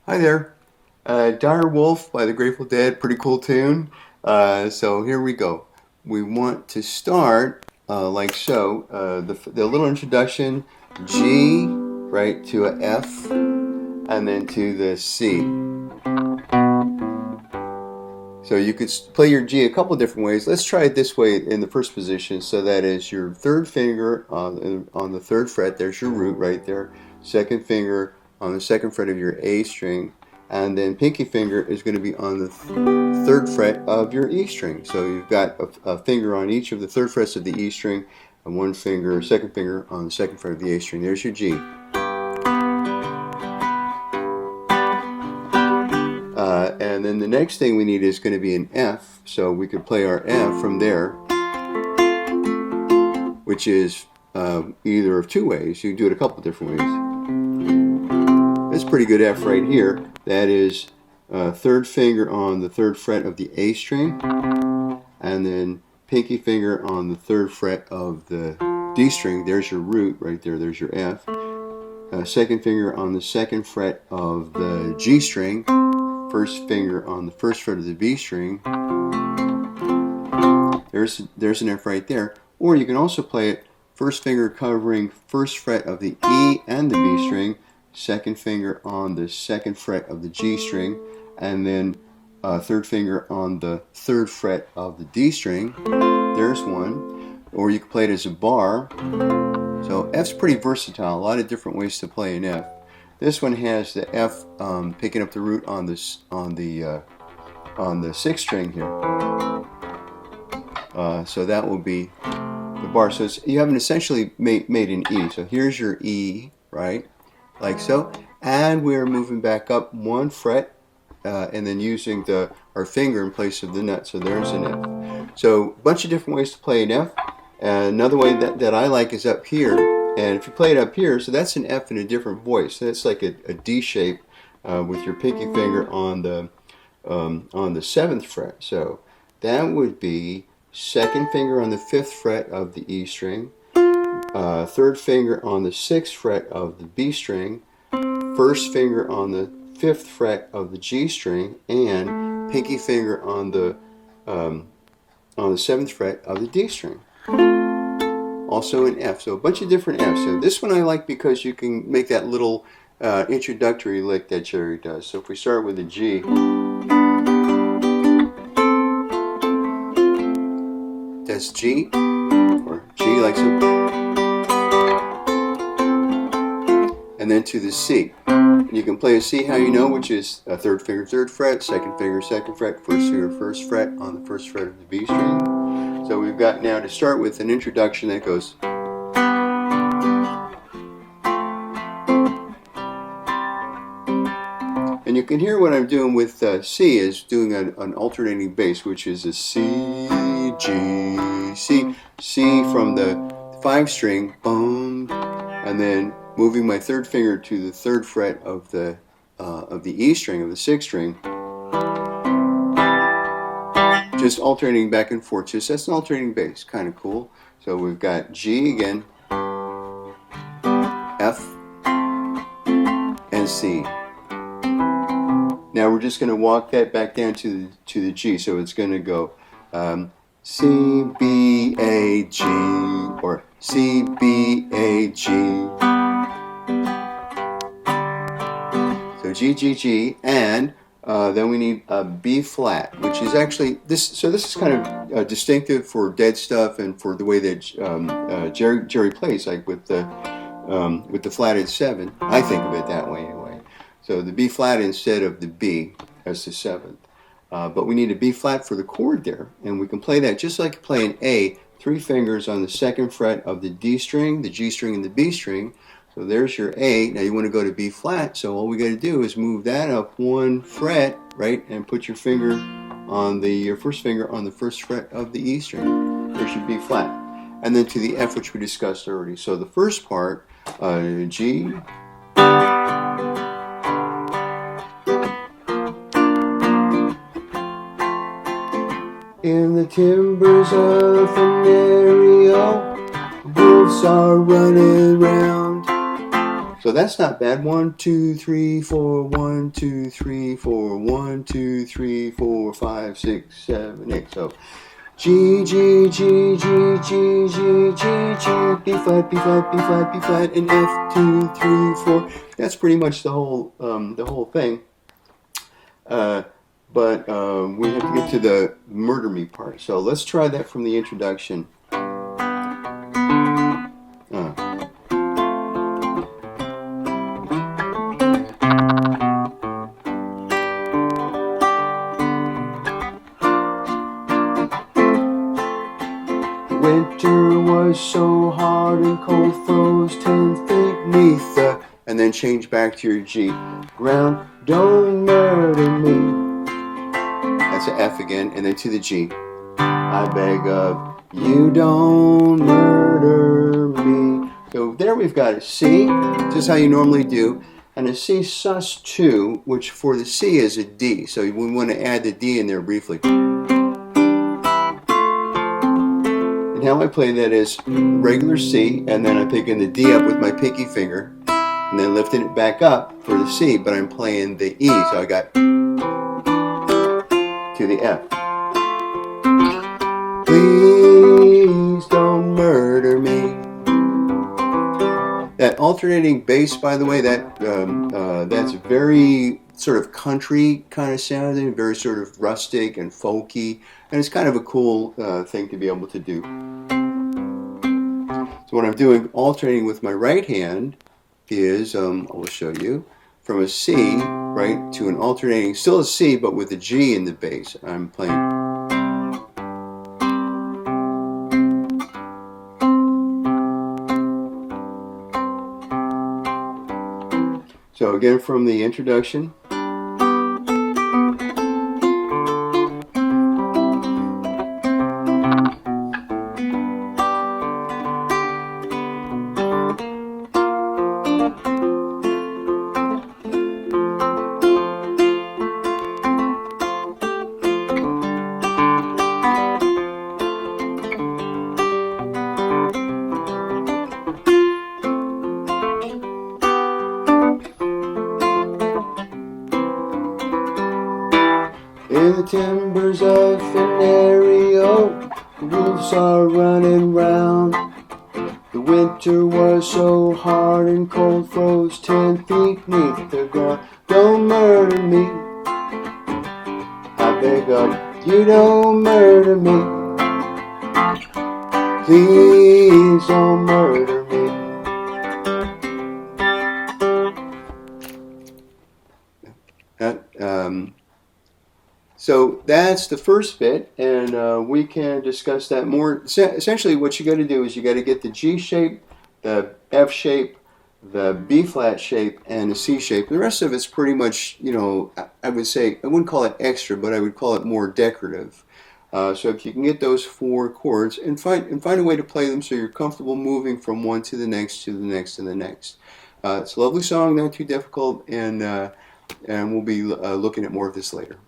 Hi there. Dire Wolf by the Grateful Dead, pretty cool tune. So here we go. We want to start like so. The little introduction, G, right, to a F, and then to the C. So you could play your G a couple different ways. Let's try it this way in the first position. So that is your third finger on the third fret. There's your root right there. Second finger on the second fret of your A string. And then pinky finger is going to be on the third fret of your E string. So you've got a finger on each of the third frets of the E string and one finger, second finger on the second fret of the A string. There's your G. And then the next thing we need is going to be an F. So we could play our F from there, which is either of two ways. You can do it a couple different ways. That's a pretty good F right here. That is third finger on the third fret of the A string, and then pinky finger on the third fret of the D string. There's your root right there. There's your F. Second finger on the second fret of the G string. First finger on the first fret of the B string. There's an F right there. Or you can also play it first finger covering first fret of the E and the B string, second finger on the second fret of the G string, and then third finger on the third fret of the D string. There's one. Or you can play it as a bar. So F's pretty versatile. A lot of different ways to play an F. This one has the F picking up the root on the sixth string here. So that will be the bar. So you haven't essentially made an E. So here's your E, right? Like so. And we're moving back up one fret and then using our finger in place of the nut. So there's an F. So a bunch of different ways to play an F. Another way that I like is up here. And if you play it up here, so that's an F in a different voice. So that's like a D shape with your pinky finger on the seventh fret. So that would be second finger on the fifth fret of the E string, third finger on the sixth fret of the B string, first finger on the fifth fret of the G string, and pinky finger on the seventh fret of the D string. Also an F, so a bunch of different Fs. So this one I like because you can make that little introductory lick that Jerry does. So if we start with a G, that's G, or G like so, and then to the C. You can play a C how you know, which is a third finger, third fret, second finger, second fret, first finger, first fret on the first fret of the B string. So we've got now to start with an introduction that goes. And you can hear what I'm doing with C is doing an alternating bass, which is a C, G, C, C from the 5 string, boom, and then moving my third finger to the third fret of the E string, of the 6th string. Just alternating back and forth. Just that's an alternating bass, kind of cool. So we've got G again, F, and C. Now we're just going to walk that back down to the G. So it's going to go C, B, A, G, or C, B, A, G. So G, G, G, and then we need a B flat, which is actually this. So this is kind of distinctive for Dead stuff and for the way that Jerry plays, like with the flatted 7. I think of it that way anyway. So the B flat instead of the B as the 7th. But we need a B flat for the chord there, and we can play that just like you play an A. 3 fingers on the second fret of the D string, the G string, and the B string. So there's your A. Now you want to go to B flat, so all we got to do is move that up one fret, right, and put your finger on your first finger on the first fret of the E string. There's your B flat. And then to the F, which we discussed already. So the first part, G, in the timbers of an wolves are running round. So So that's not bad. 1, 2, 3, 4. 1, 2, 3, 4. 1, 2, 3, 4, 5, 6, 7, 8. So G, G, G, G, G, G, G, G, B flat, B flat, B flat, B flat, and F 2, 3, 4. That's pretty much the whole thing. But we have to get to the murder me part. So let's try that from the introduction. Winter was so hard and cold, froze 10 feet neath the, and then change back to your G. Ground, don't murder me. That's an F again, and then to the G. I beg of you, don't murder me. So there we've got a C, just how you normally do, and a C sus2, which for the C is a D. So we want to add the D in there briefly. And how I play that is regular C, and then I'm picking the D up with my pinky finger, and then lifting it back up for the C, but I'm playing the E, so I got to the F. Please don't murder me. That alternating bass, by the way, that's very sort of country kind of sounding, very sort of rustic and folky, and it's kind of a cool thing to be able to do. So what I'm doing, alternating with my right hand, is, I will show you, from a C, right, to an alternating, still a C, but with a G in the bass. I'm playing. So again, from the introduction. In the timbers of Venerio, the wolves are running round. The winter was so hard and cold, froze 10 feet neath the ground. Don't murder me, I beg of you, don't murder me. Please don't murder me. So that's the first bit, and we can discuss that more. Essentially, what you got to do is you got to get the G shape, the F shape, the B flat shape, and the C shape. The rest of it's pretty much, you know, I would say, I wouldn't call it extra, but I would call it more decorative. So if you can get those 4 chords and find a way to play them so you're comfortable moving from one to the next, to the next, to the next. It's a lovely song, not too difficult, and we'll be looking at more of this later.